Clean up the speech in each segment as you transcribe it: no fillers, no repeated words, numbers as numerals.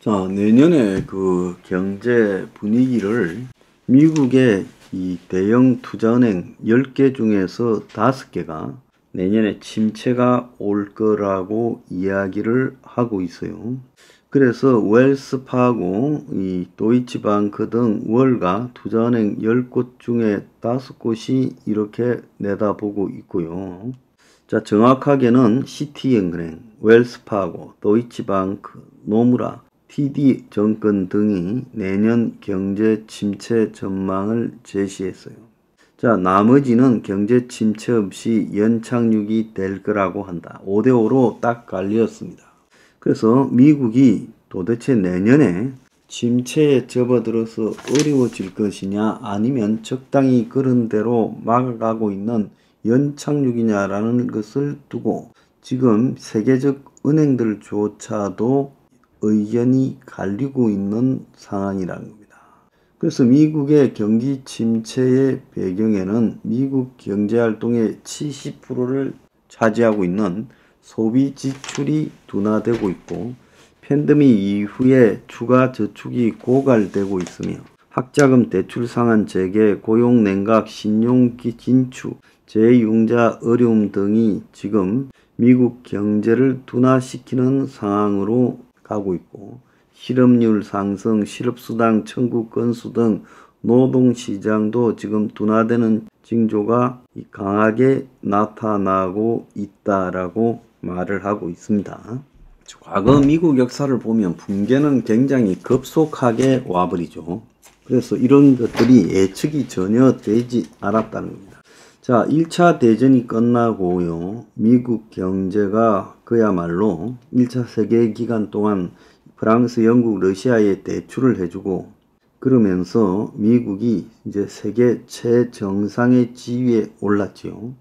자, 내년에 그 경제 분위기를 미국의 이 대형 투자은행 10개 중에서 5개가 내년에 침체가 올 거라고 이야기를 하고 있어요. 그래서 웰스파고, 이 도이치방크 등 월가 투자은행 10곳 중에 5곳이 이렇게 내다보고 있고요. 자, 정확하게는 시티은행, 웰스파고, 도이치방크, 노무라, TD증권 등이 내년 경제 침체 전망을 제시했어요. 자, 나머지는 경제 침체 없이 연착륙이 될 거라고 한다. 5대5로 딱 갈렸습니다. 그래서 미국이 도대체 내년에 침체에 접어들어서 어려워질 것이냐 아니면 적당히 그런 대로 막아가고 있는 연착륙이냐라는 것을 두고 지금 세계적 은행들조차도 의견이 갈리고 있는 상황이라는 겁니다. 그래서 미국의 경기 침체의 배경에는 미국 경제활동의 70%를 차지하고 있는 소비 지출이 둔화되고 있고 팬데믹 이후에 추가 저축이 고갈되고 있으며 학자금 대출 상한 재개, 고용 냉각, 신용 긴축, 재융자 어려움 등이 지금 미국 경제를 둔화시키는 상황으로 가고 있고 실업률 상승, 실업수당 청구 건수 등 노동시장도 지금 둔화되는 징조가 강하게 나타나고 있다라고 말을 하고 있습니다. 과거 미국 역사를 보면 붕괴는 굉장히 급속하게 와버리죠. 그래서 이런 것들이 예측이 전혀 되지 않았다는 겁니다. 자, 1차 대전이 끝나고요. 미국 경제가 그야말로 1차 세계기간 동안 프랑스, 영국, 러시아에 대출을 해주고 그러면서 미국이 이제 세계 최정상의 지위에 올랐지요.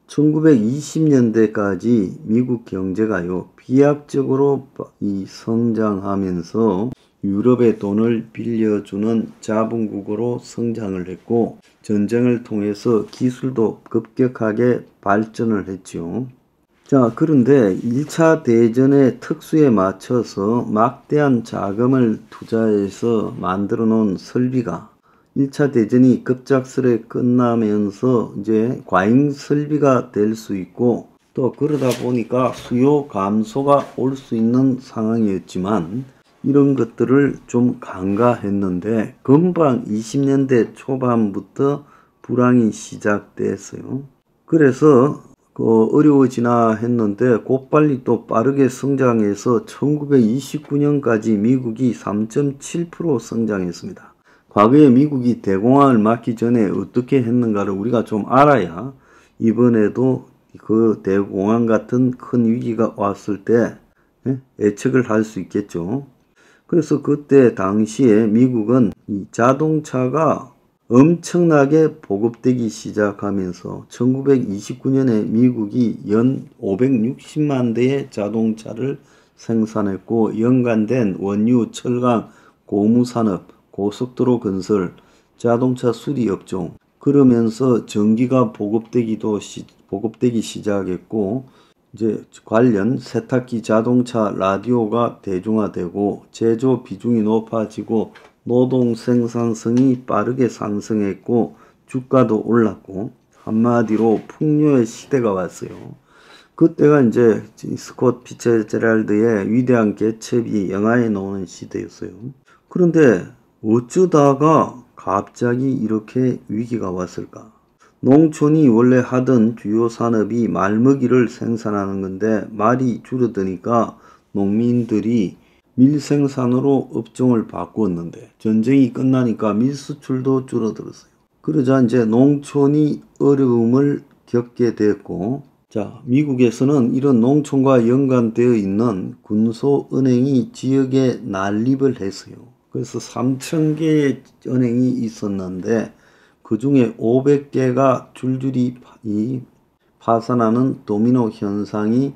1920년대까지 미국 경제가요, 비약적으로 성장하면서 유럽의 돈을 빌려주는 자본국으로 성장을 했고 전쟁을 통해서 기술도 급격하게 발전을 했죠. 자, 그런데 1차 대전의 특수에 맞춰서 막대한 자금을 투자해서 만들어 놓은 설비가 1차 대전이 급작스레 끝나면서 이제 과잉 설비가 될 수 있고 또 그러다 보니까 수요 감소가 올 수 있는 상황이었지만 이런 것들을 좀 간과했는데 금방 20년대 초반부터 불황이 시작됐어요. 그래서 어려워지나 했는데 곧빨리 또 빠르게 성장해서 1929년까지 미국이 3.7% 성장했습니다. 과거에 미국이 대공황을 맞기 전에 어떻게 했는가를 우리가 좀 알아야 이번에도 그 대공황 같은 큰 위기가 왔을 때 예측을 할 수 있겠죠. 그래서 그때 당시에 미국은 이 자동차가 엄청나게 보급되기 시작하면서 1929년에 미국이 연 560만 대의 자동차를 생산했고 연관된 원유, 철강, 고무산업, 고속도로 건설, 자동차 수리업종 그러면서 전기가 보급되기 시작했고 이제 관련 세탁기, 자동차, 라디오가 대중화되고 제조 비중이 높아지고 노동 생산성이 빠르게 상승했고 주가도 올랐고 한마디로 풍요의 시대가 왔어요. 그때가 이제 스콧 피츠제랄드의 위대한 개첩이 영화에 나오는 시대였어요. 그런데 어쩌다가 갑자기 이렇게 위기가 왔을까? 농촌이 원래 하던 주요 산업이 말먹이를 생산하는 건데 말이 줄어드니까 농민들이 밀생산으로 업종을 바꾸었는데 전쟁이 끝나니까 밀수출도 줄어들었어요. 그러자 이제 농촌이 어려움을 겪게 됐고 자, 미국에서는 이런 농촌과 연관되어 있는 군소은행이 지역에 난립을 했어요. 그래서 3,000개의 은행이 있었는데 그 중에 500개가 줄줄이 파산하는 도미노 현상이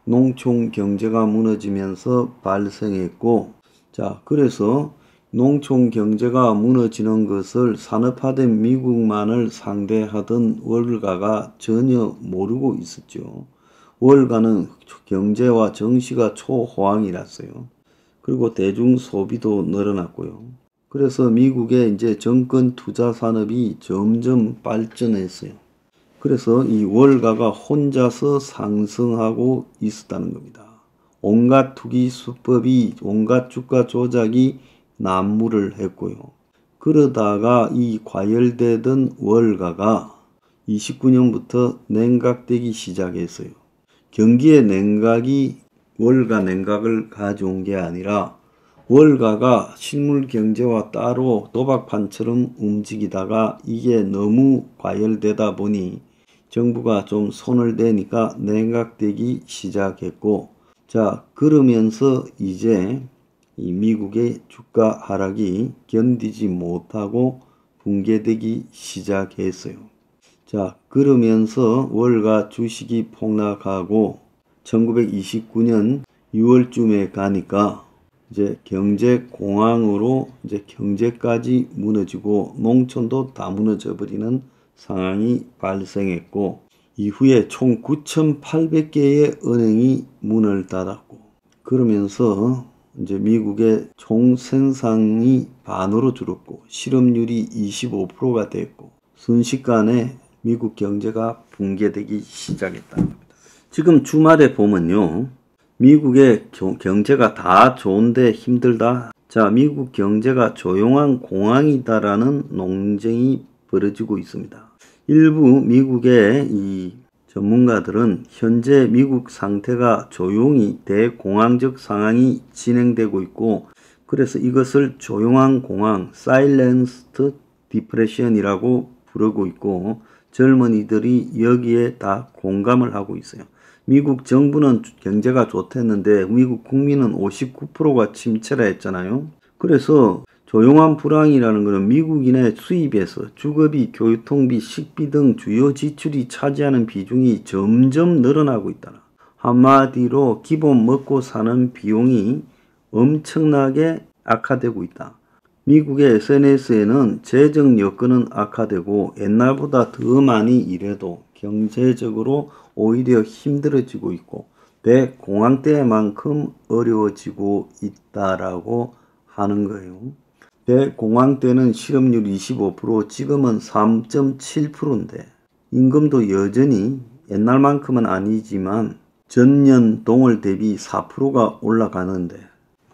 농촌 경제가 무너지면서 발생했고 자, 그래서 농촌 경제가 무너지는 것을 산업화된 미국만을 상대하던 월가가 전혀 모르고 있었죠. 월가는 경제와 정시가 초호황이랐어요. 그리고 대중 소비도 늘어났고요. 그래서 미국의 이제 정권 투자 산업이 점점 발전했어요. 그래서 이 월가가 혼자서 상승하고 있었다는 겁니다. 온갖 투기 수법이, 온갖 주가 조작이 난무를 했고요. 그러다가 이 과열되던 월가가 29년부터 냉각되기 시작했어요. 경기의 냉각이 월가 냉각을 가져온 게 아니라 월가가 실물 경제와 따로 도박판처럼 움직이다가 이게 너무 과열되다 보니 정부가 좀 손을 대니까 냉각되기 시작했고, 자, 그러면서 이제 이 미국의 주가 하락이 견디지 못하고 붕괴되기 시작했어요. 자, 그러면서 월가 주식이 폭락하고 1929년 6월쯤에 가니까 이제 경제 공황으로 이제 경제까지 무너지고 농촌도 다 무너져 버리는 상황이 발생했고, 이후에 총 9,800개의 은행이 문을 닫았고, 그러면서 이제 미국의 총 생산이 반으로 줄었고 실업률이 25%가 됐고 순식간에 미국 경제가 붕괴되기 시작했다는 겁니다. 지금 주말에 보면요, 미국의 경제가 다 좋은데 힘들다. 자, 미국 경제가 조용한 공황이다라는 논쟁이 벌어지고 있습니다. 일부 미국의 이 전문가들은 현재 미국 상태가 조용히 대공황적 상황이 진행되고 있고, 그래서 이것을 조용한 공황, Silenced Depression이라고 부르고 있고, 젊은이들이 여기에 다 공감을 하고 있어요. 미국 정부는 경제가 좋댔는데 미국 국민은 59%가 침체라 했잖아요. 그래서 조용한 불황이라는 것은 미국인의 수입에서 주거비, 교통비, 식비 등 주요 지출이 차지하는 비중이 점점 늘어나고 있다. 한마디로 기본 먹고 사는 비용이 엄청나게 악화되고 있다. 미국의 SNS에는 재정 여건은 악화되고 옛날보다 더 많이 일해도 경제적으로 오히려 힘들어지고 있고 대공황 때만큼 어려워지고 있다라고 하는 거예요. 대공황 때는 실업률 25%, 지금은 3.7%인데 임금도 여전히 옛날만큼은 아니지만 전년 동월 대비 4%가 올라가는데,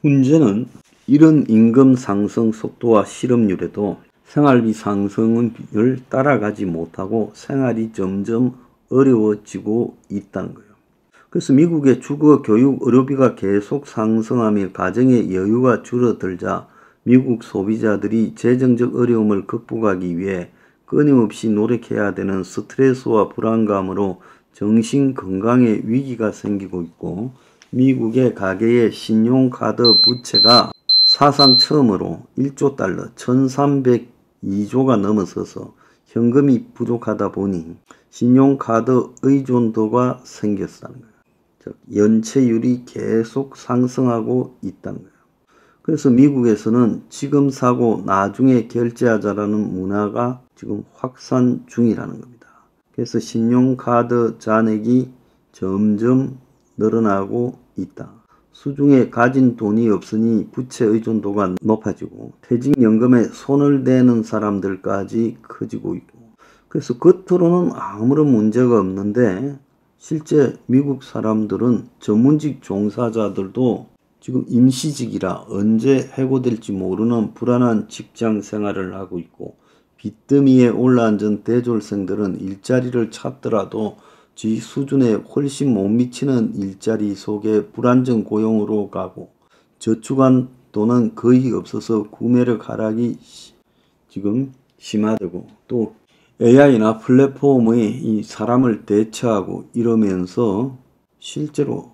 문제는 이런 임금 상승 속도와 실업률에도 생활비 상승을 따라가지 못하고 생활이 점점 어려워지고 있다는 거예요. 그래서 미국의 주거, 교육, 의료비가 계속 상승하며 가정의 여유가 줄어들자 미국 소비자들이 재정적 어려움을 극복하기 위해 끊임없이 노력해야 되는 스트레스와 불안감으로 정신 건강에 위기가 생기고 있고, 미국의 가계의 신용카드 부채가 사상 처음으로 1조 달러, 1302조가 넘어서서 현금이 부족하다 보니 신용카드 의존도가 생겼다는 거예요. 즉, 연체율이 계속 상승하고 있다는 거예요. 그래서 미국에서는 지금 사고 나중에 결제하자라는 문화가 지금 확산 중이라는 겁니다. 그래서 신용카드 잔액이 점점 늘어나고 있다. 수중에 가진 돈이 없으니 부채 의존도가 높아지고 퇴직연금에 손을 대는 사람들까지 커지고 있고, 그래서 겉으로는 아무런 문제가 없는데 실제 미국 사람들은 전문직 종사자들도 지금 임시직이라 언제 해고될지 모르는 불안한 직장 생활을 하고 있고, 빚더미에 올라앉은 대졸생들은 일자리를 찾더라도 지 수준에 훨씬 못 미치는 일자리 속에 불안정 고용으로 가고, 저축한 돈은 거의 없어서 구매력 하락이 지금 심화되고, 또 AI나 플랫폼의 이 사람을 대체하고 이러면서 실제로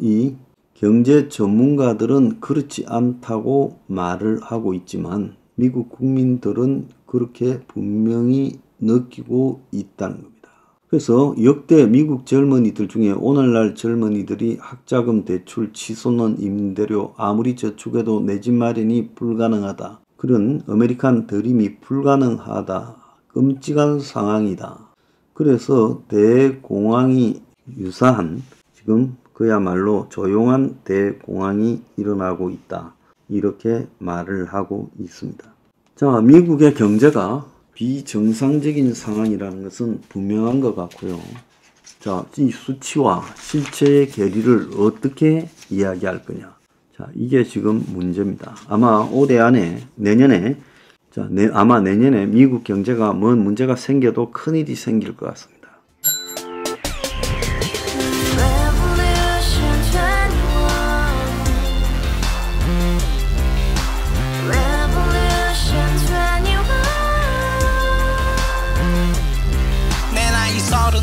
이 경제 전문가들은 그렇지 않다고 말을 하고 있지만 미국 국민들은 그렇게 분명히 느끼고 있다는 겁니다. 그래서 역대 미국 젊은이들 중에 오늘날 젊은이들이 학자금 대출, 치솟는 임대료, 아무리 저축해도 내 집 마련이 불가능하다, 그런 아메리칸 드림이 불가능하다, 끔찍한 상황이다. 그래서 대공황이 유사한 지금 그야말로 조용한 대공황이 일어나고 있다. 이렇게 말을 하고 있습니다. 자, 미국의 경제가 비정상적인 상황이라는 것은 분명한 것 같고요. 자, 이 수치와 실체의 괴리를 어떻게 이야기할 거냐. 자, 이게 지금 문제입니다. 아마 올해 안에, 내년에, 아마 내년에 미국 경제가 뭔 문제가 생겨도 큰일이 생길 것 같습니다.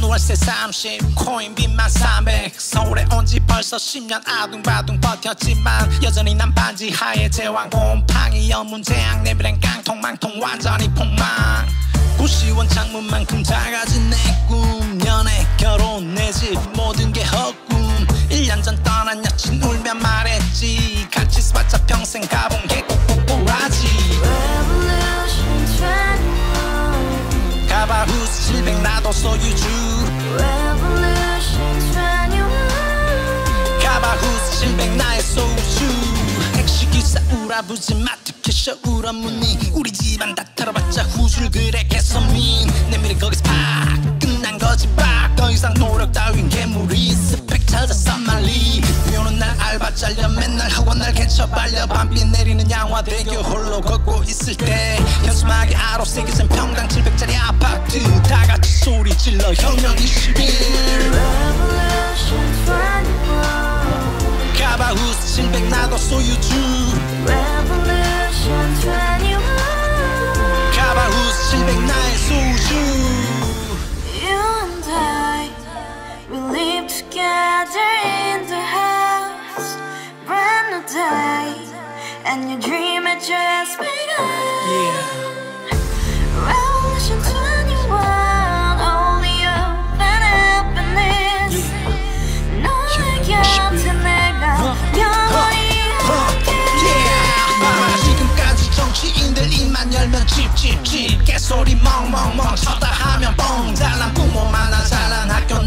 월세 30 코인 빚만 300 서울에 온지 벌써 10년 아둥바둥 버텼지만 여전히 난 반지 하에 제왕 곰팡이 연문제약 내비랑 깡통망통 완전히 폭망 90원 창문만큼 작아진 내 꿈 연애 결혼 내 집 모든 게 헛꿈 1년 전 떠난 여친 울며 말했지 같이 써봤자 평생 가본 게 꼭꼭꼭라지 가바후스 700 나도 소유주 가바후스 700 나의 소유주 택시기사 우라부지 마트 캐셔 울어무니 우리 집안 다 털어봤자 후줄 그래 개선민 내 미래 거기서 팍 끝난 거지 팍 더 이상 노력 따윈 괴물이 스펙 찾아 말리 비오는 날 알바 잘려 맨날 학원 날 개쳐 발려 밤비 내리는 양화대교 홀로 걷고 있을 때 현수막에 아로 새겨진 평당 700짜리 아파트 다같이 소리 질러 혁명 21 가바후스 700 나도 소유주 가바후스 700 나의 소유주 Together in the house, brand new day, and your dream had just begun. Revolution 21, only hope and happiness. 너의 곁에 내가 영원히 지금까지 정치인들 입만 열면 찝찝찝 개소리 멍멍멍 쳤다 하면 뻥 잘난 부모 만나 잘난 학교